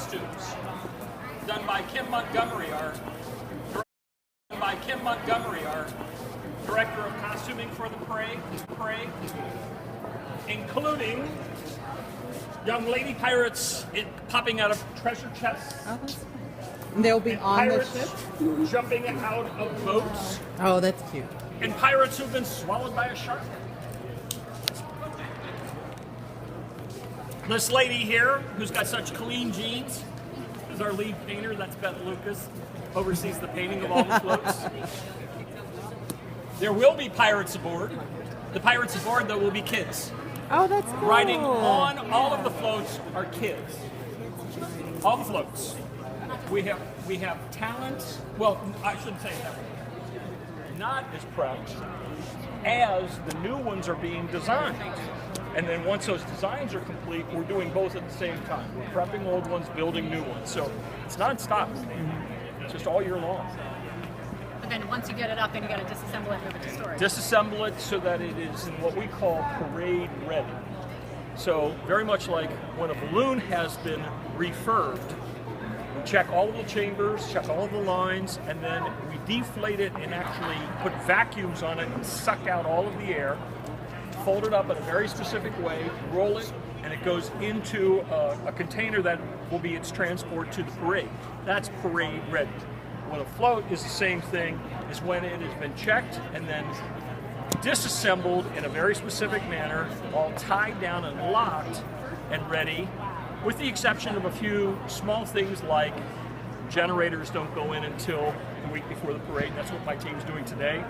costumes, done by Kim Montgomery, our director of costuming for the parade, including young lady pirates popping out of treasure chests. Oh, that's fun. And they'll be on the ship? Jumping out of boats. Oh, that's cute. And pirates who've been swallowed by a shark. This lady here, who's got such clean jeans, is our lead painter. That's Beth Lucas, oversees the painting of all the floats. There will be pirates aboard. The pirates aboard, though, will be kids. Oh, that's cool. Riding on all of the floats are kids. All the floats. We have talent. Well, I shouldn't say it that way. Not as prepped as the new ones are being designed. And then once those designs are complete, we're doing both at the same time. We're prepping old ones, building new ones. So it's non-stop. It's just all year long. But then once you get it up, then you got to disassemble it and move it to storage. Disassemble it so that it is in what we call parade ready. So very much like when a balloon has been refurbed, we check all of the chambers, check all of the lines, and then we deflate it and actually put vacuums on it and suck out all of the air, fold it up in a very specific way, roll it, and it goes into a container that will be its transport to the parade. That's parade ready. When a float is the same thing, is when it has been checked and then disassembled in a very specific manner, all tied down and locked and ready, with the exception of a few small things like generators don't go in until the week before the parade. That's what my team's doing today.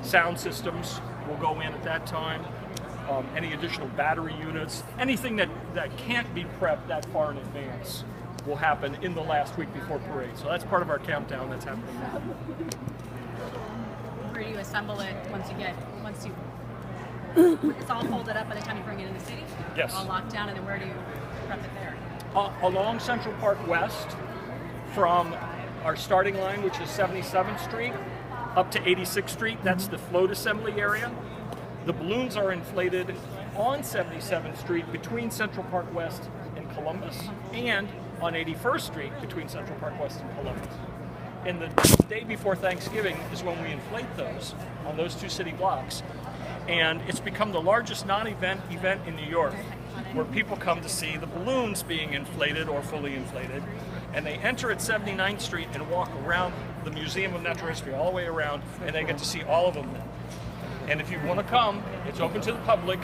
Sound systems will go in at that time. Any additional battery units, anything that can't be prepped that far in advance will happen in the last week before parade. So that's part of our countdown that's happening now. Where do you assemble it once you it's all folded up by the time you bring it in the city? Yes. All locked down, and then where do you prep it there? Along Central Park West, from our starting line, which is 77th Street, up to 86th Street, that's the float assembly area. The balloons are inflated on 77th Street between Central Park West and Columbus, and on 81st Street between Central Park West and Columbus. And the day before Thanksgiving is when we inflate those on those two city blocks. And it's become the largest non-event event in New York, where people come to see the balloons being inflated or fully inflated. And they enter at 79th Street and walk around the Museum of Natural History all the way around, and they get to see all of them. And if you want to come, it's open to the public,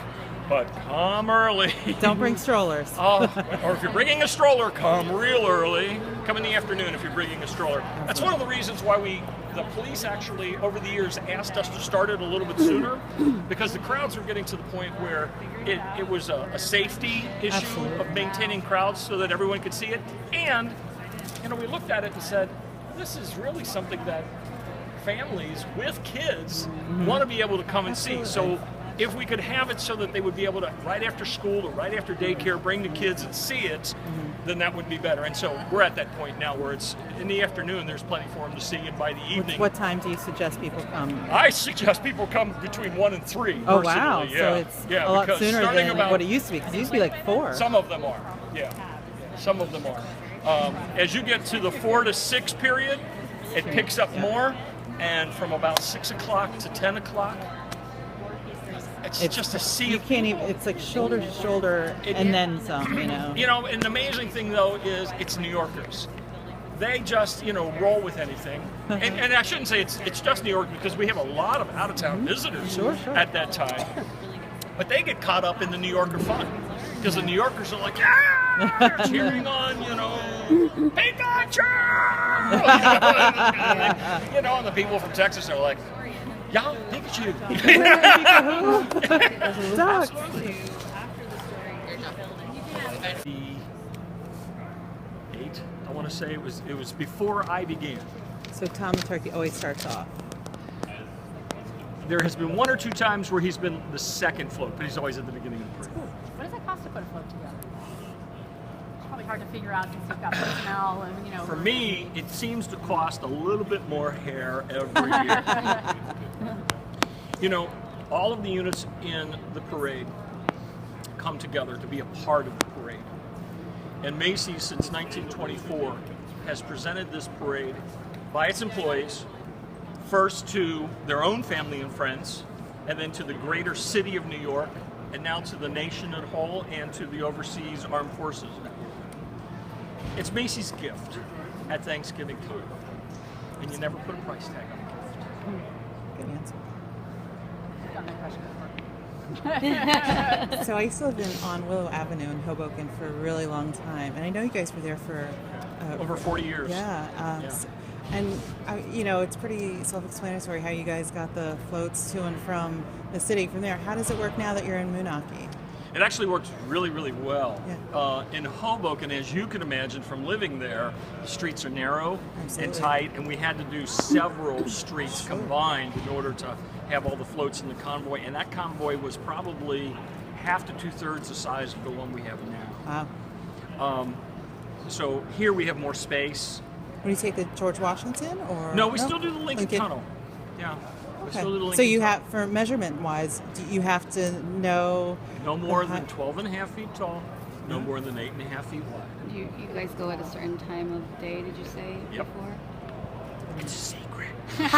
but come early. Don't bring strollers. Or if you're bringing a stroller, come real early. Come in the afternoon if you're bringing a stroller. That's one of the reasons why the police actually, over the years, asked us to start it a little bit sooner, because the crowds were getting to the point where it was a safety issue. Absolutely. Of maintaining crowds so that everyone could see it. And, we looked at it and said, this is really something that families with kids want to be able to come and see. So if we could have it so that they would be able to, right after school or right after daycare, bring the kids and see it, then that would be better. And so we're at that point now where it's in the afternoon, there's plenty for them to see, and by the evening. What time do you suggest people come? I suggest people come between 1 and 3. Oh, wow. Yeah. So it's a lot sooner than what it used to be, because it used to be like 4. Some of them are, yeah. Some of them are. As you get to the 4 to 6 period, it picks up more. And from about 6 o'clock to 10 o'clock, it's just a sea you of can't people. even. It's like shoulder to shoulder, and then some. And the amazing thing though is it's New Yorkers. They just roll with anything, and I shouldn't say it's just New York, because we have a lot of out of town visitors Sure. at that time. But they get caught up in the New Yorker fun, because the New Yorkers are like, yeah, cheering on, Pikachu! And the people from Texas are like, yeah, Pikachu. Ducks. I want to say it was before I began. So Tom the Turkey always starts off. There has been 1 or 2 times where he's been the second float, but he's always at the beginning of the parade. What does it cost to put a float together? It's probably hard to figure out since you've got personnel and For me, it seems to cost a little bit more hair every year. All of the units in the parade come together to be a part of the parade. And Macy, since 1924, has presented this parade by its employees, first to their own family and friends, and then to the greater city of New York, and now to the nation as a whole, and to the overseas armed forces. It's Macy's gift at Thanksgiving time. And you never put a price tag on a gift. Good answer. I've gotten that question before. So I used to live on Willow Avenue in Hoboken for a really long time, and I know you guys were there for Over 40 years. Yeah, and you know, it's pretty self-explanatory how you guys got the floats to and from the city from there. How does it work now that you're in Moonachie? It actually works really, really well. Yeah. In Hoboken, as you can imagine from living there, the streets are narrow Absolutely. and tight, and we had to do several streets combined in order to have all the floats in the convoy, and that convoy was probably half to 2/3 the size of the one we have now. Wow. So here we have more space. When you take the George Washington, or No, we still do the Lincoln Tunnel. Yeah. We Okay. still do the So you Lincoln have, for measurement-wise, you have to know No more the than height. 12.5 feet tall, no more than 8.5 feet wide. You guys go at a certain time of day, did you say Yep. before? It's a secret. We're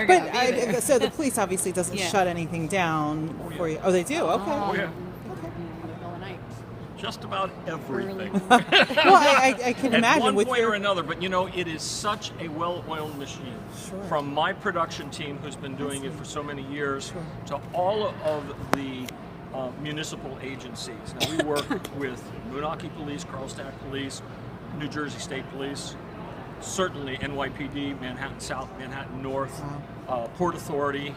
But gonna be there. so the police obviously doesn't Yeah. shut anything down for you. Oh, they do. Okay. Oh, yeah. Middle of the night. Just about everything. Well, I can At imagine one with point your or another, but you know, it is such a well-oiled machine. Sure. From my production team, who's been doing it for so many years, Sure. to all of the municipal agencies. Now, we work with Moonachie Police, Carlstadt Police, New Jersey State Police, certainly NYPD, Manhattan South, Manhattan North, Port Authority.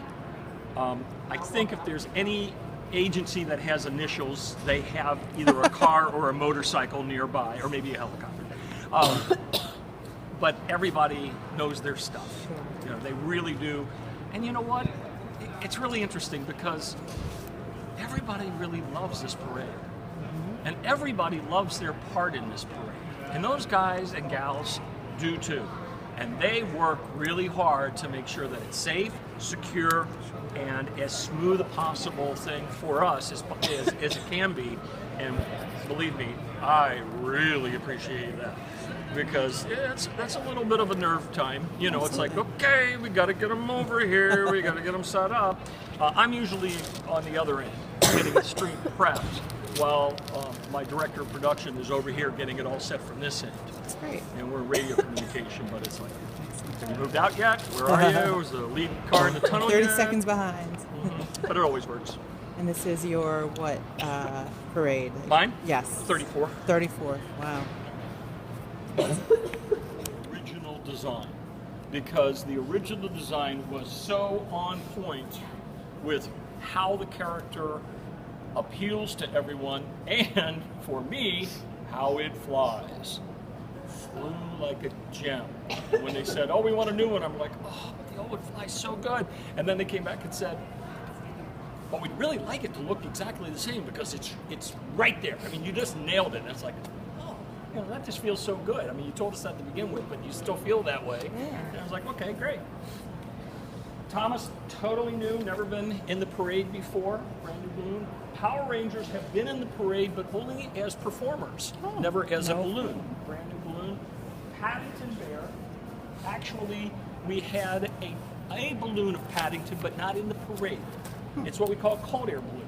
I think if there's any agency that has initials, they have either a car or a motorcycle nearby, or maybe a helicopter. But everybody knows their stuff. You know, they really do. And you know what? It's really interesting because everybody really loves this parade. And everybody loves their part in this parade. And those guys and gals do too. And they work really hard to make sure that it's safe, secure, and as smooth a possible thing for us as it can be. And believe me, I really appreciate that, because that's a little bit of a nerve time. You know, it's like, okay, we got to get them over here, we got to get them set up. I'm usually on the other end, getting the street prepped, while my director of production is over here getting it all set from this end. That's great. And we're radio communication, but it's like, have you moved out yet? Where are you? Is the lead car in the tunnel 30 yet? seconds behind. But it always works. And this is your what parade? Mine? Yes. 34. 34. Wow. Original design, because the original design was so on point with how the character appeals to everyone, and for me, how it flies. Flew like a gem. When they said, oh, we want a new one, I'm like, oh, but the old one flies so good. And then they came back and said, but we'd really like it to look exactly the same, because it's right there. I mean, you just nailed it. And it's like, oh, you know, that just feels so good. I mean, you told us that to begin with, but you still feel that way. Yeah. And I was like, okay, great. Thomas, totally new, never been in the parade before, brand new balloon. Power Rangers have been in the parade, but only as performers, never as a balloon. Brand new balloon. Paddington Bear, actually, we had a balloon of Paddington, but not in the parade. It's what we call a cold air balloon.